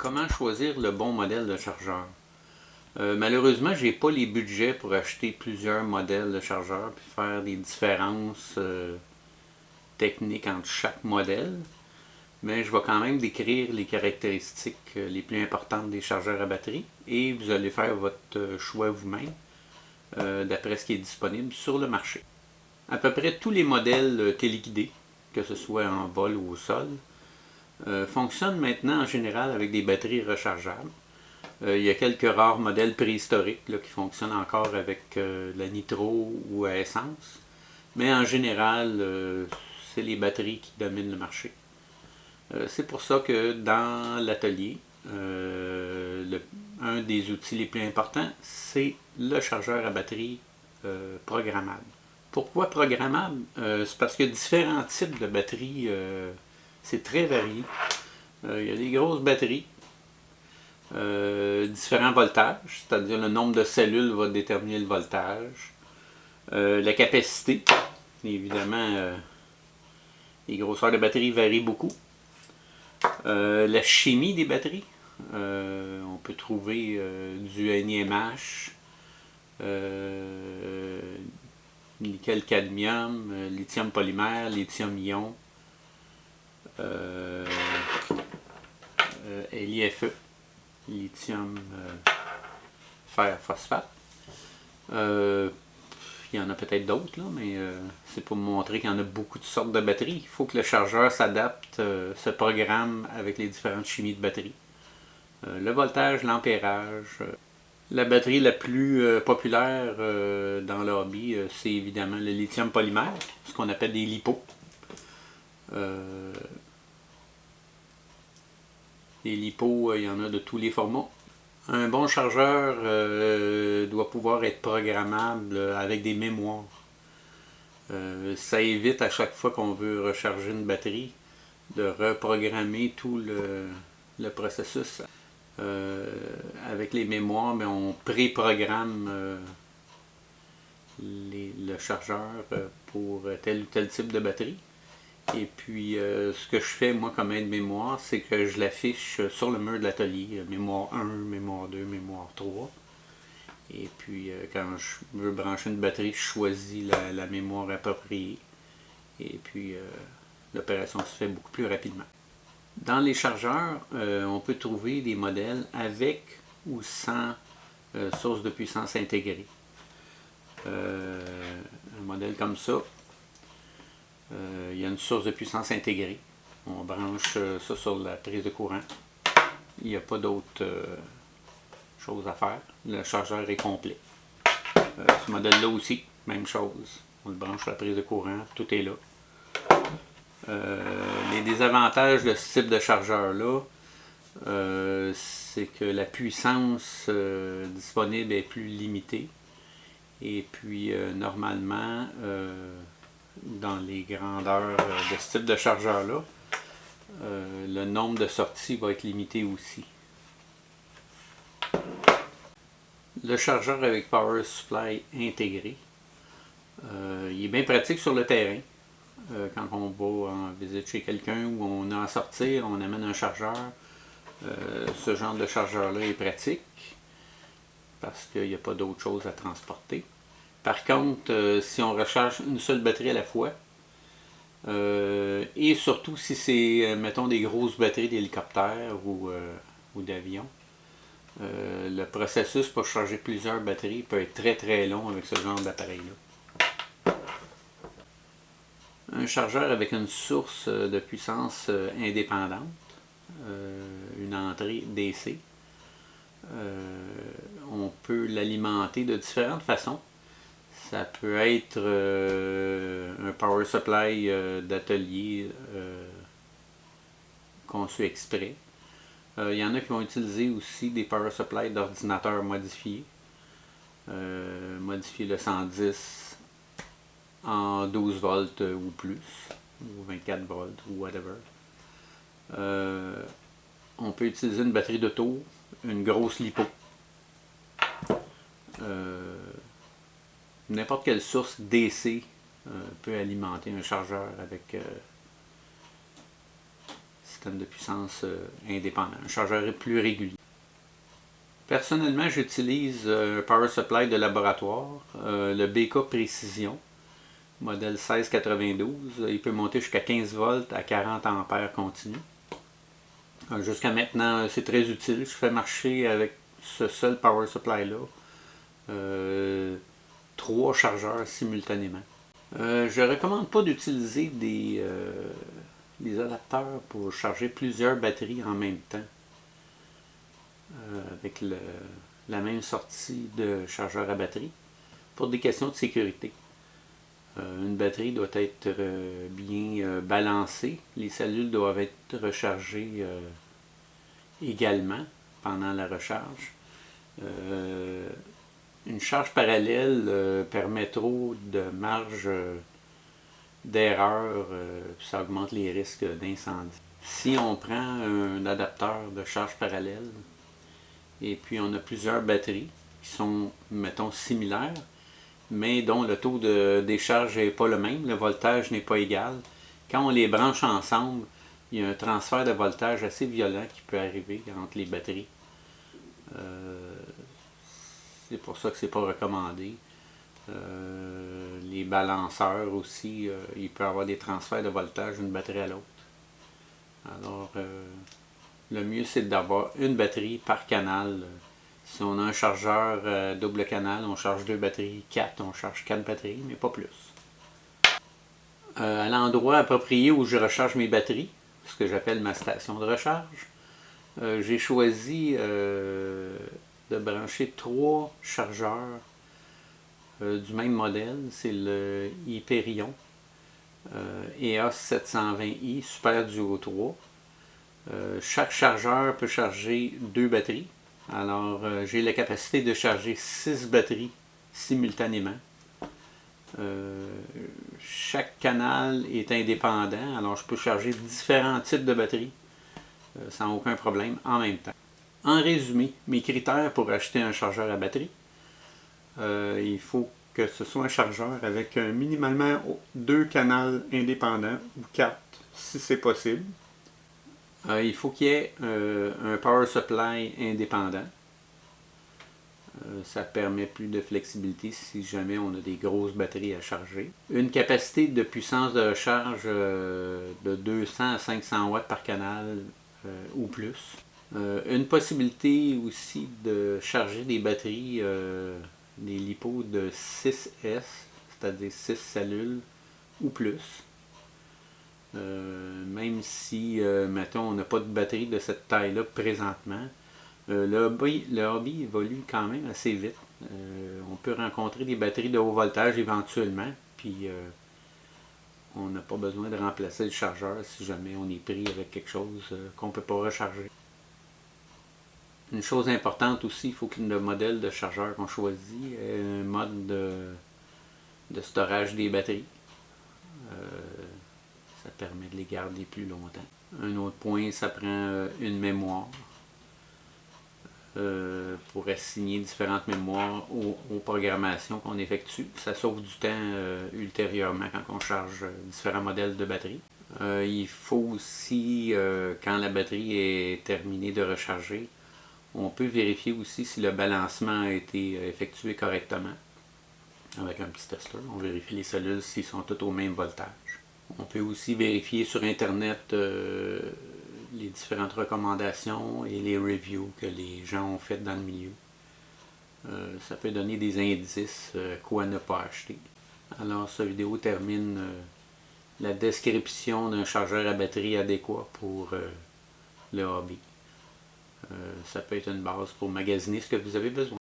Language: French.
Comment choisir le bon modèle de chargeur? Malheureusement, je n'ai pas les budgets pour acheter plusieurs modèles de chargeurs et faire des différences techniques entre chaque modèle. Mais je vais quand même décrire les caractéristiques les plus importantes des chargeurs à batterie et vous allez faire votre choix vous-même d'après ce qui est disponible sur le marché. À peu près tous les modèles téléguidés, que ce soit en vol ou au sol, fonctionnent maintenant en général avec des batteries rechargeables. Il y a quelques rares modèles préhistoriques là, qui fonctionnent encore avec la nitro ou à essence. Mais en général, c'est les batteries qui dominent le marché. C'est pour ça que dans l'atelier, un des outils les plus importants, c'est le chargeur à batterie programmable. Pourquoi programmable? C'est parce qu'il y a différents types de batteries. C'est très varié. Il y a des grosses batteries. Différents voltages, c'est-à-dire le nombre de cellules va déterminer le voltage. La capacité, évidemment, les grosseurs de batterie varient beaucoup. La chimie des batteries, on peut trouver du NiMH, nickel-cadmium, lithium polymère, lithium-ion, LiFe, lithium fer phosphate. Il y en a peut-être d'autres, là, mais c'est pour vous montrer qu'il y en a beaucoup de sortes de batteries. Il faut que le chargeur s'adapte, se programme avec les différentes chimies de batterie. Le voltage, l'ampérage. La batterie la plus populaire dans le hobby, c'est évidemment le lithium polymère, ce qu'on appelle des LiPo. Les LiPo, il y en a de tous les formats. Un bon chargeur doit pouvoir être programmable avec des mémoires. Ça évite à chaque fois qu'on veut recharger une batterie de reprogrammer tout le processus. Avec les mémoires, mais on préprogramme le chargeur pour tel ou tel type de batterie. Et puis, ce que je fais, moi, comme aide-mémoire, c'est que je l'affiche sur le mur de l'atelier. Mémoire 1, mémoire 2, mémoire 3. Et puis, quand je veux brancher une batterie, je choisis la mémoire appropriée. Et puis, l'opération se fait beaucoup plus rapidement. Dans les chargeurs, on peut trouver des modèles avec ou sans source de puissance intégrée. Un modèle comme ça, il y a une source de puissance intégrée. On branche ça sur la prise de courant. Il n'y a pas d'autre chose à faire. Le chargeur est complet. Ce modèle-là aussi, même chose. On le branche sur la prise de courant, tout est là. Les désavantages de ce type de chargeur-là, c'est que la puissance disponible est plus limitée. Et puis, normalement, dans les grandeurs de ce type de chargeur-là, le nombre de sorties va être limité aussi. Le chargeur avec Power Supply intégré, il est bien pratique sur le terrain. Quand on va en visite chez quelqu'un ou on a à sortir, on amène un chargeur. Ce genre de chargeur-là est pratique parce qu'il n'y a pas d'autre chose à transporter. Par contre, si on recharge une seule batterie à la fois, et surtout si c'est, mettons, des grosses batteries d'hélicoptère ou d'avion, le processus pour charger plusieurs batteries peut être très très long avec ce genre d'appareil-là. Un chargeur avec une source de puissance indépendante, une entrée DC, on peut l'alimenter de différentes façons. Ça peut être un power supply d'atelier conçu exprès. Il y en a qui vont utiliser aussi des power supply d'ordinateurs modifiés. Modifier le 110 en 12 volts ou plus, ou 24 volts, ou whatever. On peut utiliser une batterie d'auto, une grosse LiPo. N'importe quelle source DC peut alimenter un chargeur avec... c'est système de puissance indépendant, un chargeur plus régulier. Personnellement, j'utilise un power supply de laboratoire, le BK Précision, modèle 1692. Il peut monter jusqu'à 15 volts à 40 ampères continu. Jusqu'à maintenant, c'est très utile. Je fais marcher avec ce seul power supply-là 3 chargeurs simultanément. Je ne recommande pas d'utiliser des adapteurs pour charger plusieurs batteries en même temps avec la même sortie de chargeur à batterie pour des questions de sécurité. Une batterie doit être bien balancée. Les cellules doivent être rechargées également pendant la recharge. Une charge parallèle permet trop de marge d'erreur, ça augmente les risques d'incendie. Si on prend un adapteur de charge parallèle et puis on a plusieurs batteries qui sont, mettons, similaires, mais dont le taux de décharge n'est pas le même, le voltage n'est pas égal. Quand on les branche ensemble, il y a un transfert de voltage assez violent qui peut arriver entre les batteries. C'est pour ça que c'est pas recommandé. Les balanceurs aussi, il peut y avoir des transferts de voltage d'une batterie à l'autre. Alors, le mieux c'est d'avoir une batterie par canal. Si on a un chargeur double canal, on charge 2 batteries, 4, on charge 4 batteries, mais pas plus. À l'endroit approprié où je recharge mes batteries, ce que j'appelle ma station de recharge, j'ai choisi de brancher 3 chargeurs du même modèle. C'est le Hyperion EOS 720i Super Duo 3. Chaque chargeur peut charger 2 batteries. Alors, j'ai la capacité de charger 6 batteries simultanément. Chaque canal est indépendant, alors je peux charger différents types de batteries sans aucun problème en même temps. En résumé, mes critères pour acheter un chargeur à batterie, il faut que ce soit un chargeur avec minimalement 2 canaux indépendants ou 4 si c'est possible. Il faut qu'il y ait un power supply indépendant. Ça permet plus de flexibilité si jamais on a des grosses batteries à charger. Une capacité de puissance de recharge de 200 à 500 watts par canal ou plus. Une possibilité aussi de charger des batteries, des LiPo de 6S, c'est-à-dire 6 cellules ou plus. Même si, mettons, on n'a pas de batterie de cette taille-là présentement, le hobby évolue quand même assez vite. On peut rencontrer des batteries de haut voltage éventuellement, puis on n'a pas besoin de remplacer le chargeur si jamais on est pris avec quelque chose qu'on ne peut pas recharger. Une chose importante aussi, il faut que le modèle de chargeur qu'on choisit ait un mode de storage des batteries. Ça permet de les garder plus longtemps. Un autre point, ça prend une mémoire pour assigner différentes mémoires aux programmations qu'on effectue. Ça sauve du temps ultérieurement quand on charge différents modèles de batterie. Il faut aussi, quand la batterie est terminée de recharger, on peut vérifier aussi si le balancement a été effectué correctement. Avec un petit testeur, on vérifie les cellules s'ils sont toutes au même voltage. On peut aussi vérifier sur Internet les différentes recommandations et les reviews que les gens ont faites dans le milieu. Ça peut donner des indices quoi ne pas acheter. Alors, cette vidéo termine la description d'un chargeur à batterie adéquat pour le hobby. Ça peut être une base pour magasiner ce que vous avez besoin.